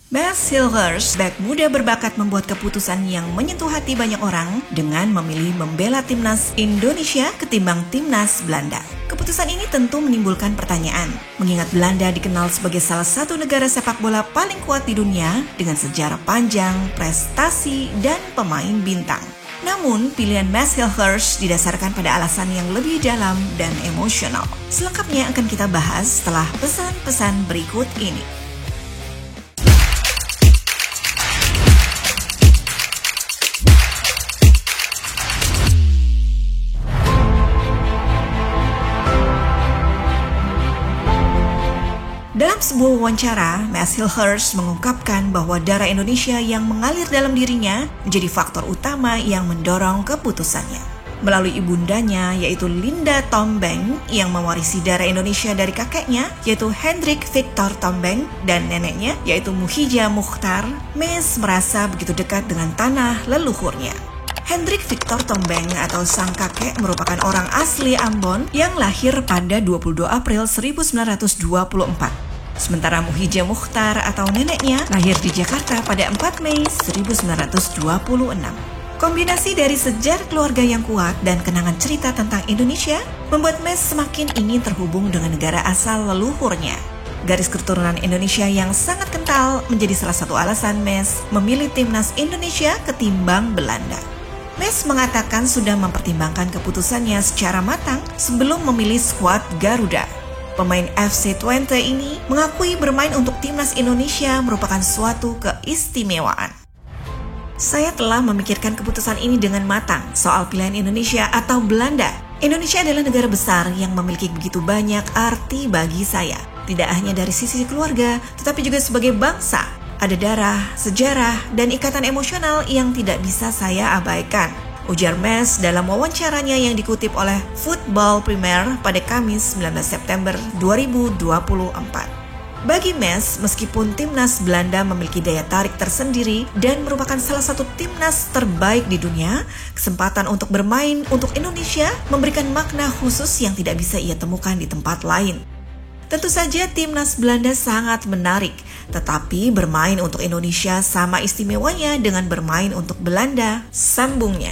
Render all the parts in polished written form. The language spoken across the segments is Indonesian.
Bas Hilgers, bek muda berbakat membuat keputusan yang menyentuh hati banyak orang dengan memilih membela timnas Indonesia ketimbang timnas Belanda. Keputusan ini tentu menimbulkan pertanyaan, mengingat Belanda dikenal sebagai salah satu negara sepak bola paling kuat di dunia dengan sejarah panjang, prestasi, dan pemain bintang. Namun, pilihan Bas Hilgers didasarkan pada alasan yang lebih dalam dan emosional. Selengkapnya akan kita bahas setelah pesan-pesan berikut ini. Dalam sebuah wawancara, Bas Hilgers mengungkapkan bahwa darah Indonesia yang mengalir dalam dirinya menjadi faktor utama yang mendorong keputusannya. Melalui ibundanya, yaitu Linda Tombeng, yang mewarisi darah Indonesia dari kakeknya, yaitu Hendrik Victor Tombeng, dan neneknya, yaitu Muhija Muchtar, Mes merasa begitu dekat dengan tanah leluhurnya. Hendrik Victor Tombeng atau sang kakek merupakan orang asli Ambon yang lahir pada 22 April 1924. Sementara Muhija Muchtar atau neneknya lahir di Jakarta pada 4 Mei 1926. Kombinasi dari sejarah keluarga yang kuat dan kenangan cerita tentang Indonesia membuat Mes semakin ingin terhubung dengan negara asal leluhurnya. Garis keturunan Indonesia yang sangat kental menjadi salah satu alasan Mes memilih timnas Indonesia ketimbang Belanda. Mes mengatakan sudah mempertimbangkan keputusannya secara matang sebelum memilih skuad Garuda. Pemain FC Twente ini mengakui bermain untuk timnas Indonesia merupakan suatu keistimewaan. Saya telah memikirkan keputusan ini dengan matang soal pilihan Indonesia atau Belanda. Indonesia adalah negara besar yang memiliki begitu banyak arti bagi saya. Tidak hanya dari sisi keluarga, tetapi juga sebagai bangsa. Ada darah, sejarah, dan ikatan emosional yang tidak bisa saya abaikan, ujar Mes dalam wawancaranya yang dikutip oleh Football Premier pada Kamis 19 September 2024. Bagi Mes, meskipun timnas Belanda memiliki daya tarik tersendiri dan merupakan salah satu timnas terbaik di dunia, kesempatan untuk bermain untuk Indonesia memberikan makna khusus yang tidak bisa ia temukan di tempat lain. Tentu saja timnas Belanda sangat menarik, tetapi bermain untuk Indonesia sama istimewanya dengan bermain untuk Belanda, sambungnya.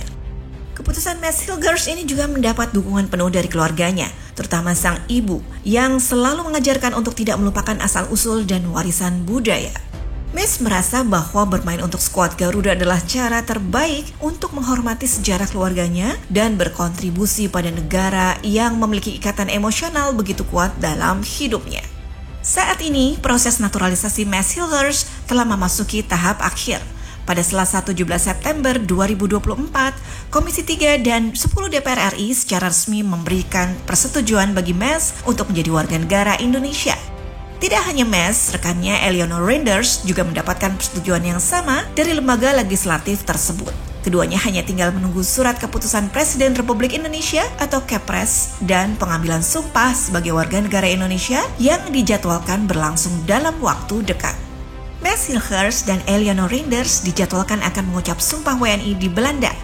Keputusan Bas Hilgers ini juga mendapat dukungan penuh dari keluarganya, terutama sang ibu yang selalu mengajarkan untuk tidak melupakan asal-usul dan warisan budaya. Mes merasa bahwa bermain untuk skuad Garuda adalah cara terbaik untuk menghormati sejarah keluarganya dan berkontribusi pada negara yang memiliki ikatan emosional begitu kuat dalam hidupnya. Saat ini, proses naturalisasi Bas Hilgers telah memasuki tahap akhir. Pada Selasa 17 September 2024, Komisi 3 dan 10 DPR RI secara resmi memberikan persetujuan bagi Mes untuk menjadi warga negara Indonesia. Tidak hanya Mes, rekannya Eleanor Reinders juga mendapatkan persetujuan yang sama dari lembaga legislatif tersebut. Keduanya hanya tinggal menunggu surat keputusan Presiden Republik Indonesia atau Kepres dan pengambilan sumpah sebagai warga negara Indonesia yang dijadwalkan berlangsung dalam waktu dekat. Bas Hilgers dan Eleanor Reinders dijadwalkan akan mengucap sumpah WNI di Belanda,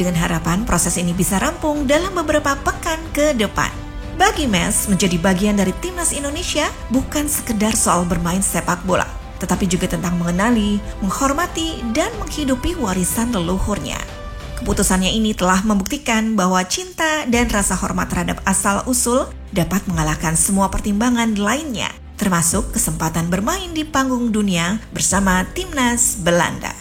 dengan harapan proses ini bisa rampung dalam beberapa pekan ke depan. Bagi Mes, menjadi bagian dari timnas Indonesia bukan sekedar soal bermain sepak bola, tetapi juga tentang mengenali, menghormati, dan menghidupi warisan leluhurnya. Keputusannya ini telah membuktikan bahwa cinta dan rasa hormat terhadap asal-usul dapat mengalahkan semua pertimbangan lainnya, termasuk kesempatan bermain di panggung dunia bersama timnas Belanda.